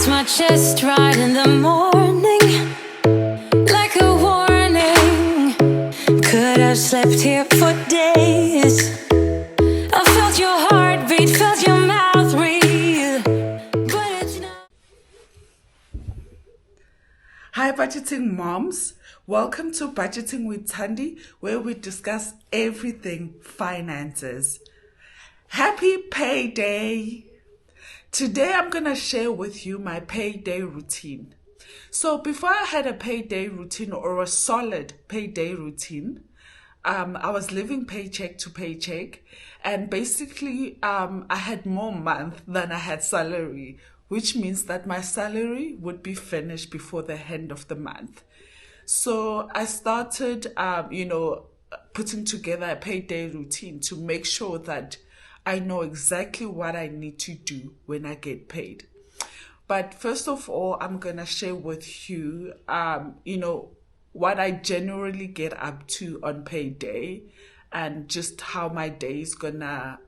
my chest right in the morning, like a warning. Could have slept here for days. I felt your heartbeat, felt your mouth breathe, but it's not. Hi budgeting moms, welcome to Budgeting with Thandie, where we discuss everything finances. Happy payday! Today I'm gonna share with you my payday routine. So before I had a payday routine or a solid payday routine, I was living paycheck to paycheck, and basically I had more month than I had salary, which means that my salary would be finished before the end of the month. So I started, putting together a payday routine to make sure that I know exactly what I need to do when I get paid. But first of all, I'm gonna share with you, what I generally get up to on payday, and just how my day is gonna,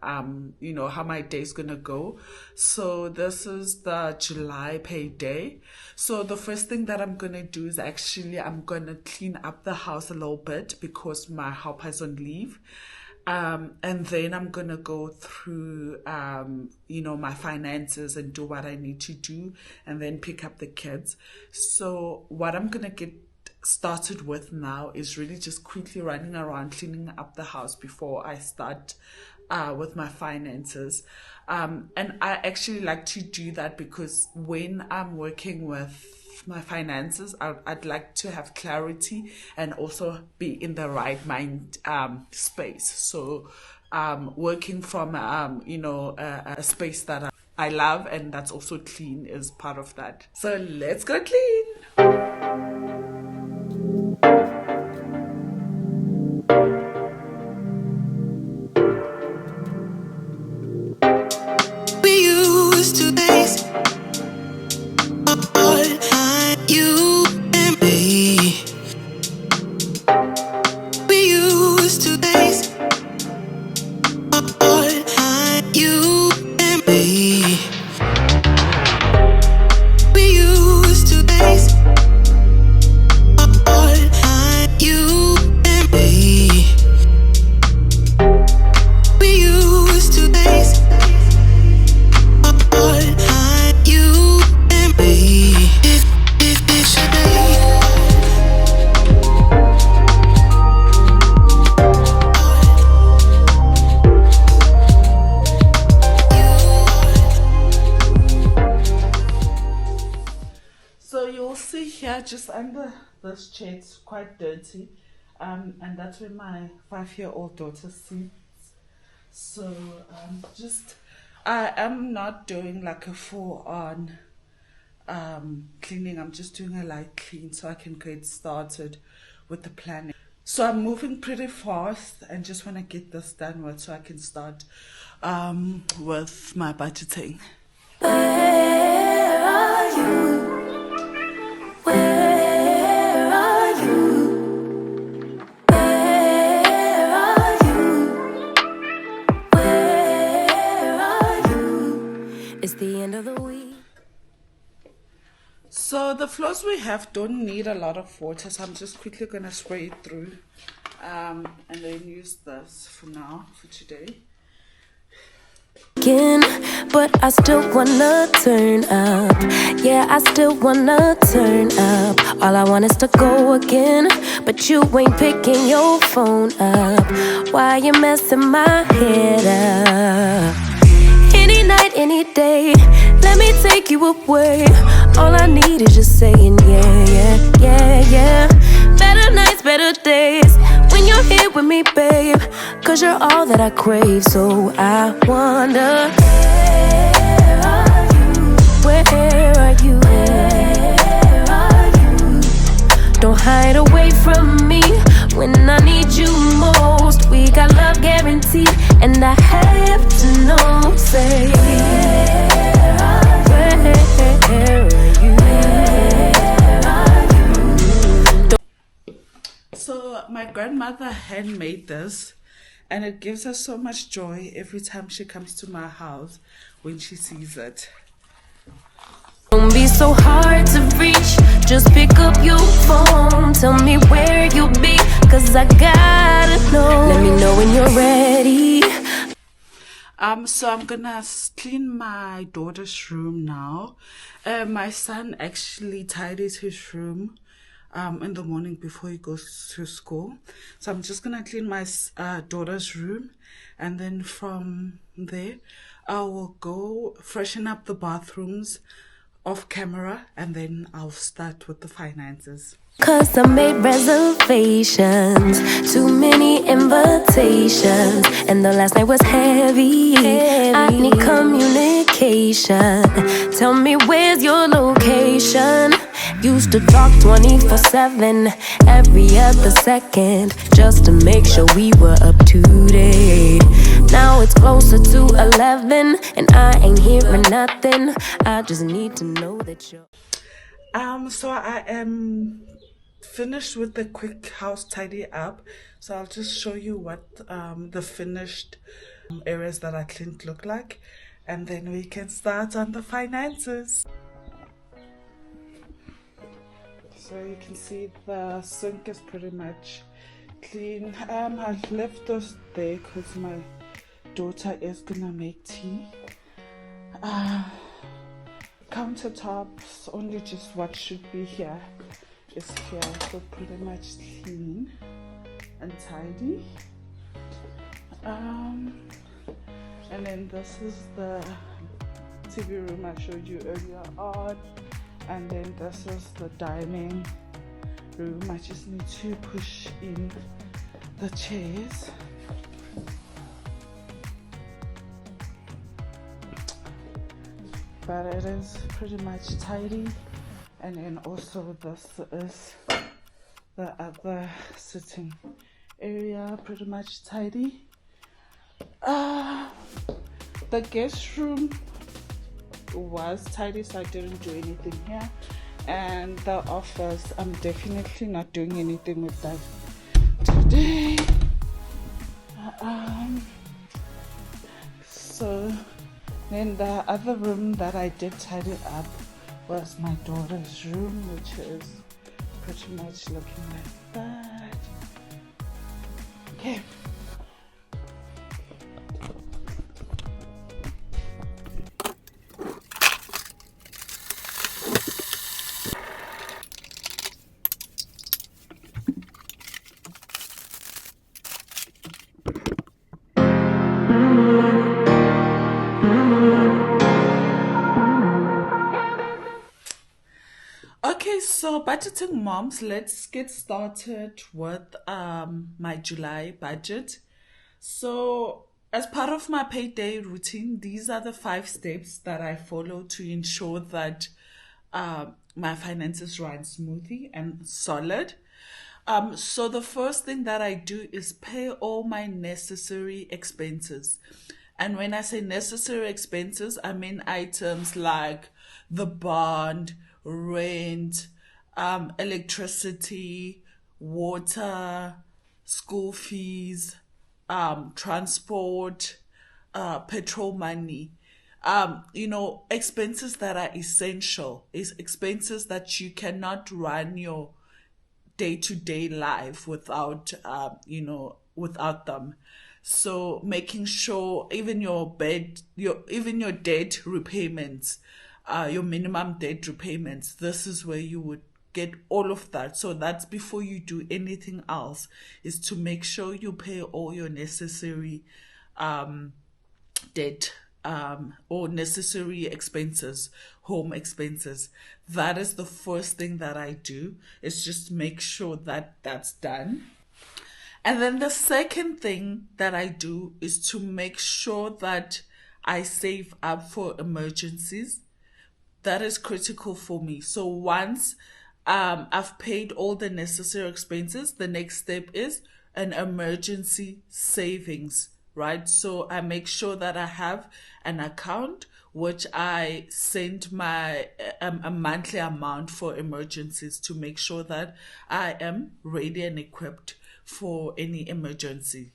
go. So this is the July payday. So the first thing that I'm gonna do is actually I'm gonna clean up the house a little bit because my helper's on leave. And then I'm gonna go through, my finances and do what I need to do, and then pick up the kids. So what I'm gonna get started with now is really just quickly running around cleaning up the house before I start with my finances. And I actually like to do that because when I'm working with my finances, I'd like to have clarity and also be in the right mind space. So working from a space that I love and that's also clean is part of that. So let's go clean. We used to days, you and me. We used to days, you and me. We used to days, you and me. We used to days, you and me. If should So you'll see here just under this chair, it's quite dirty. And that's where my 5-year-old daughter sits. So I am not doing like a full-on cleaning. I'm just doing a light clean so I can get started with the planning. So I'm moving pretty fast and just want to get this done with so I can start with my budgeting. Where are you? Where are you? Where are you? Where are you? It's the end of the week. So the floors we have don't need a lot of water, so I'm just quickly gonna spray it through, and then use this for now, for today. But I still wanna turn up. Yeah, I still wanna turn up. All I want is to go again, but you ain't picking your phone up. Why you messing my head up? Any night, any day, let me take you away. All I need is just saying yeah, yeah, yeah, yeah. Better nights, better days, when you're here with me, babe. Cause you're all that I crave, so I wonder, where are you? Where are you? Where are you? Don't hide away from me when I need you most. We got love guaranteed, and I have to know, say, where are you? So my grandmother handmade this, and it gives her so much joy every time she comes to my house when she sees it. Don't be so hard to reach. Just pick up your phone, tell me where you be, cause I gotta know. Let me know when you're ready. So I'm gonna clean my daughter's room now. My son actually tidies his room in the morning before he goes to school. So I'm just gonna clean my daughter's room, and then from there I will go freshen up the bathrooms off camera, and then I'll start with the finances. Cause I made reservations, too many invitations, and the last night was heavy. I need communication. Tell me where's your location. Used to talk 24/7, every other second, just to make sure we were up to date. Now it's closer to 11, and I ain't hearing nothing. I just need to know that you're. So I am finished with the quick house tidy up. So I'll just show you what the finished areas that I cleaned look like, and then we can start on the finances. So you can see the sink is pretty much clean. I left those there because my daughter is gonna make tea. Countertops, only just what should be here is here, so pretty much clean and tidy. And then this is the TV room I showed you earlier on, and then this is the dining room. I just need to push in the chairs. But it is pretty much tidy. And then also this is the other sitting area, pretty much tidy. The guest room was tidy, so I didn't do anything here. And the office, I'm definitely not doing anything with that today. So then the other room that I did tidy up was my daughter's room, which is pretty much looking like that. Okay. Okay, so budgeting moms, let's get started with my July budget. So as part of my payday routine, these are the 5 steps that I follow to ensure that my finances run smoothly and solid. So the first thing that I do is pay all my necessary expenses. And when I say necessary expenses, I mean items like the bond, rent, electricity, water, school fees, transport, petrol money. Expenses that are essential is expenses that you cannot run your day-to-day life without without them. So making sure even your debt repayments, your minimum debt repayments, this is where you would get all of that. So that's before you do anything else, is to make sure you pay all your necessary debt or necessary expenses, home expenses. That is the first thing that I do, is just make sure that that's done. And then the second thing that I do is to make sure that I save up for emergencies. That is critical for me. So once I've paid all the necessary expenses, the next step is an emergency savings, right? So I make sure that I have an account which I send my a monthly amount for emergencies, to make sure that I am ready and equipped for any emergency.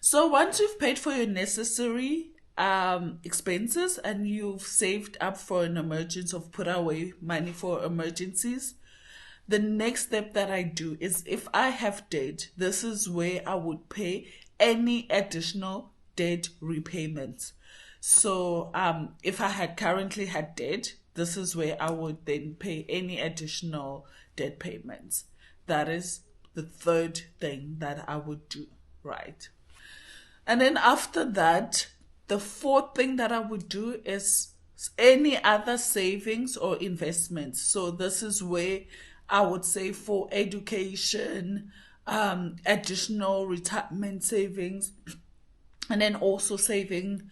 So once you've paid for your necessary expenses and you've saved up for an emergency, of put away money for emergencies, the next step that I do is, if I have debt, this is where I would pay any additional debt repayments. So if I had currently had debt, this is where I would then pay any additional debt payments. That is the third thing that I would do, right? And then after that, the fourth thing that I would do is any other savings or investments. So this is where I would say for education, additional retirement savings, and then also saving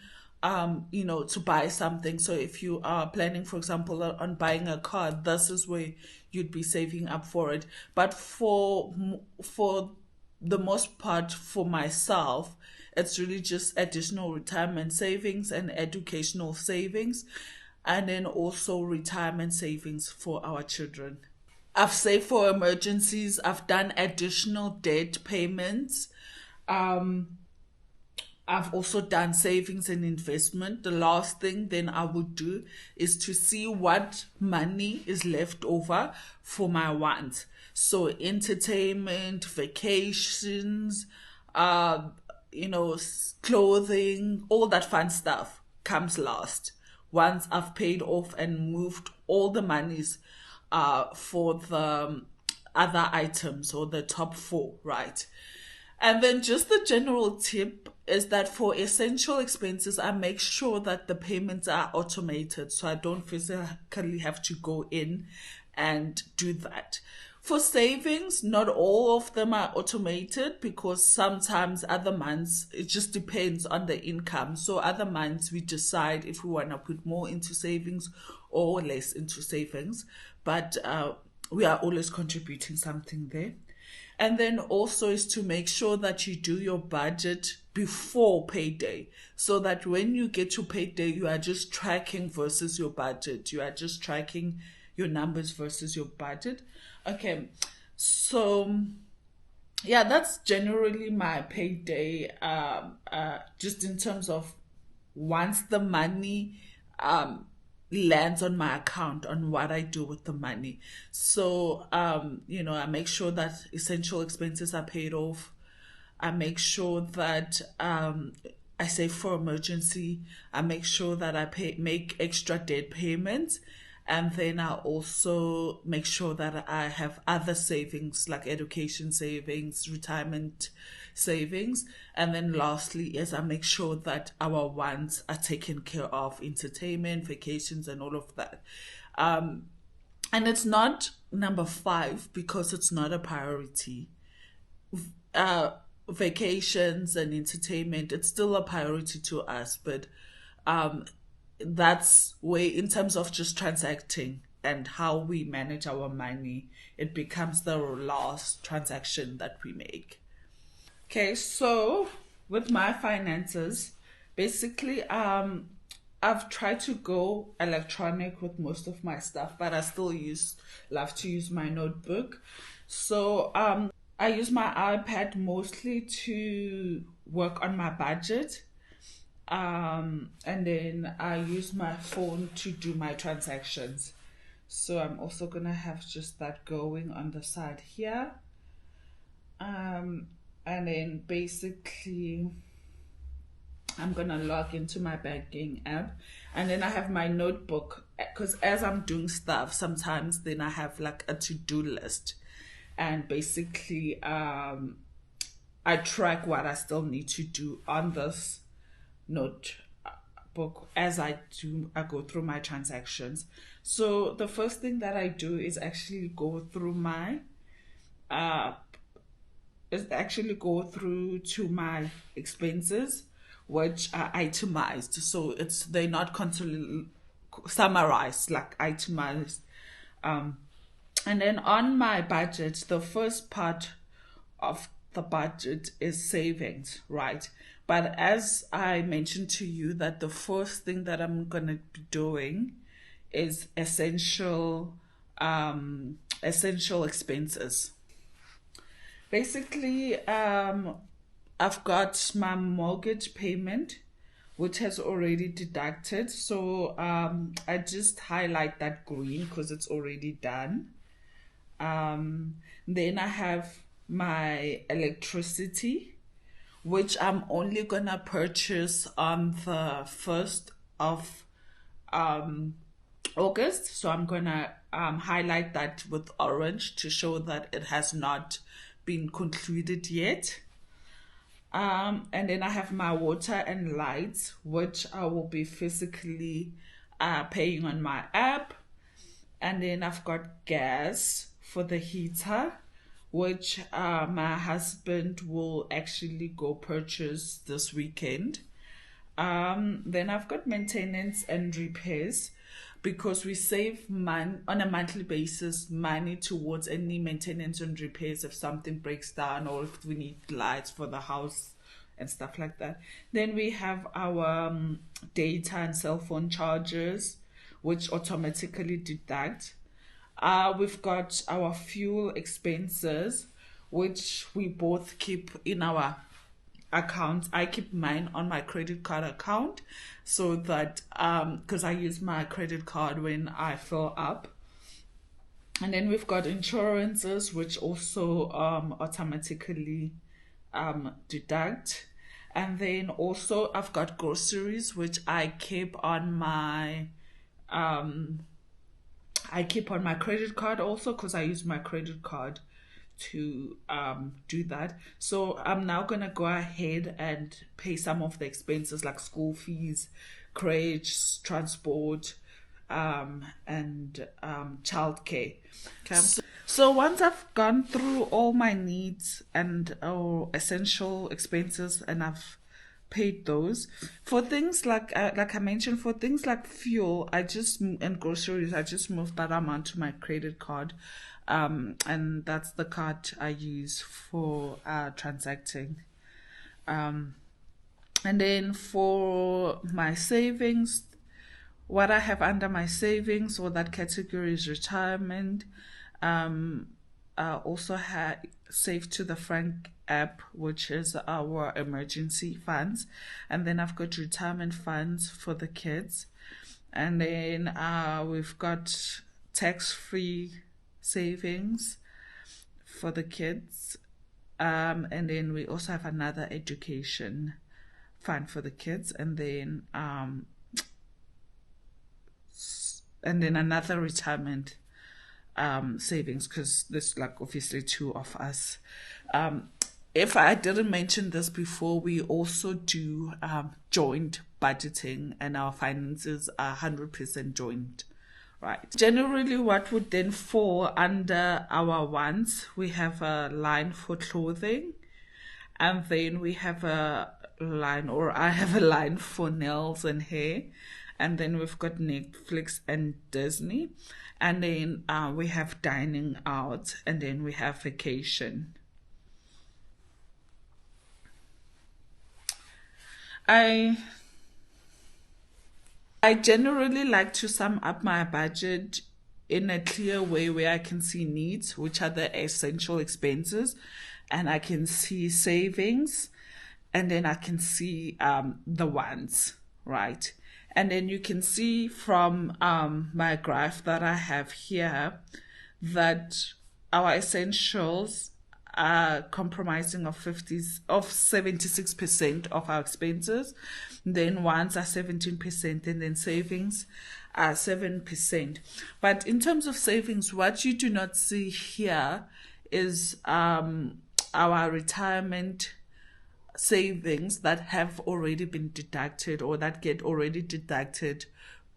to buy something. So if you are planning, for example, on buying a car, this is where you'd be saving up for it. But for the most part, for myself, it's really just additional retirement savings and educational savings, and then also retirement savings for our children. I've saved for emergencies. I've done additional debt payments. I've also done savings and investment. The last thing then I would do is to see what money is left over for my wants. So entertainment, vacations, clothing, all that fun stuff comes last. Once I've paid off and moved all the monies for the other items, or the top four, right? And then just the general tip is that for essential expenses, I make sure that the payments are automated, so I don't physically have to go in and do that. For savings, not all of them are automated, because sometimes other months, it just depends on the income. So other months we decide if we want to put more into savings or less into savings. But we are always contributing something there. And then also is to make sure that you do your budget before payday, so that when you get to payday, you are just tracking versus your budget. You are just tracking your numbers versus your budget. Okay, so yeah, that's generally my payday. Just in terms of once the money lands on my account, on what I do with the money. So I make sure that essential expenses are paid off. I make sure that I save for emergency. I make sure that I make extra debt payments. And then I also make sure that I have other savings, like education savings, retirement savings. And then lastly is I make sure that our wants are taken care of, entertainment, vacations, and all of that. And it's not number 5 because it's not a priority. Vacations and entertainment, it's still a priority to us, but that's where, in terms of just transacting and how we manage our money, it becomes the last transaction that we make. Okay, so with my finances, basically, I've tried to go electronic with most of my stuff, but I still love to use my notebook. So I use my iPad mostly to work on my budget. And then I use my phone to do my transactions. So I'm also gonna have just that going on the side here. And then basically I'm gonna log into my banking app, and then I have my notebook, because as I'm doing stuff, sometimes then I have like a to-do list, and basically I track what I still need to do on this notebook as I go through my transactions. So the first thing that I do is actually go through to my expenses, which are itemized. So they're not constantly summarized, like itemized. And then on my budget, the first part of the budget is savings, right? But as I mentioned to you, that the first thing that I'm gonna be doing is essential expenses. Basically, I've got my mortgage payment, which has already deducted. So I just highlight that green because it's already done. Then I have my electricity, which I'm only gonna purchase on the 1st of August. So I'm gonna highlight that with orange to show that it has not been concluded yet. And then I have my water and lights, which I will be physically paying on my app. And then I've got gas for the heater, which my husband will actually go purchase this weekend. Then I've got maintenance and repairs, because we save money on a monthly basis, money towards any maintenance and repairs if something breaks down or if we need lights for the house and stuff like that. Then we have our data and cell phone charges, which automatically deduct. We've got our fuel expenses, which we both keep in our account. I keep mine on my credit card account, so that because I use my credit card when I fill up. And then we've got insurances, which also automatically deduct. And then also I've got groceries, which I keep on my credit card also, because I use my credit card to do that. So I'm now gonna go ahead and pay some of the expenses like school fees, crèche, transport, and childcare. Okay. So once I've gone through all my needs and essential expenses, and I've paid those, for things like I mentioned, for things like fuel, and groceries, I just moved that amount to my credit card, and that's the card I use for transacting. And then for my savings, what I have under my savings, or that category, is retirement. I also have Save to the Frank app, which is our emergency funds. And then I've got retirement funds for the kids. And then we've got tax-free savings for the kids. And then we also have another education fund for the kids. And then another retirement savings, because there's like obviously two of us. If I didn't mention this before, we also do joint budgeting, and our finances are 100% joint, right? Generally, what would then fall under our wants, we have a line for clothing, and then we have a line, or I have a line for nails and hair, and then we've got Netflix and Disney. And then we have dining out, and then we have vacation. I generally like to sum up my budget in a clear way, where I can see needs, which are the essential expenses, and I can see savings, and then I can see the wants, right? And then you can see from my graph that I have here that our essentials are comprising of 76% of our expenses. Then wants are 17%, and then savings are 7%. But in terms of savings, what you do not see here is our retirement savings that have already been deducted, or that get already deducted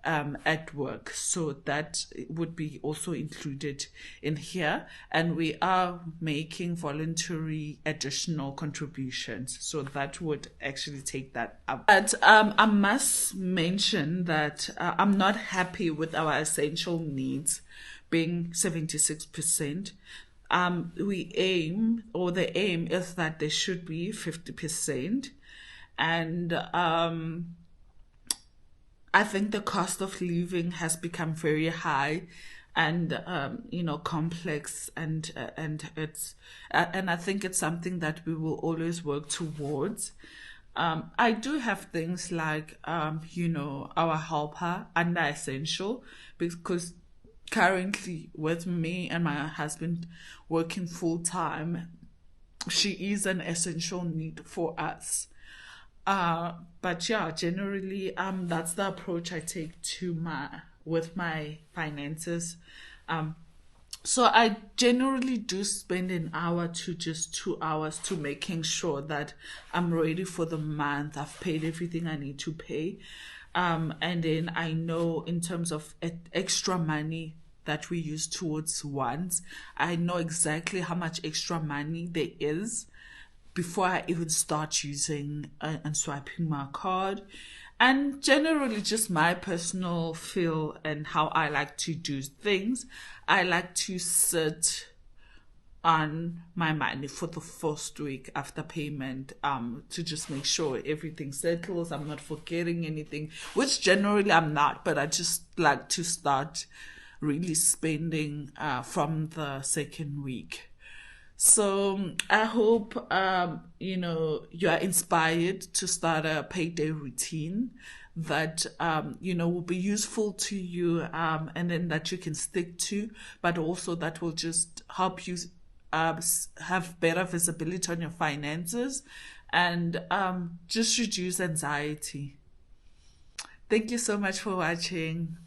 at work. So that would be also included in here. And we are making voluntary additional contributions, so that would actually take that up. But I must mention that I'm not happy with our essential needs being 76%. The aim is that there should be 50%. And I think the cost of living has become very high and complex, and I think it's something that we will always work towards. I do have things like, our helper under essential, because currently with me and my husband working full time, she is an essential need for us. But yeah, generally, that's the approach I take to my finances. So I generally do spend an hour to just 2 hours to making sure that I'm ready for the month. I've paid everything I need to pay. And then I know in terms of extra money that we use towards wants, I know exactly how much extra money there is before I even start using and swiping my card. And generally, just my personal feel and how I like to do things. I like to sit on my money for the first week after payment, to just make sure everything settles. I'm not forgetting anything, which generally I'm not, but I just like to start really spending from the second week. So I hope you are inspired to start a payday routine that will be useful to you, and then that you can stick to, but also that will just help you have better visibility on your finances, and just reduce anxiety. Thank you so much for watching.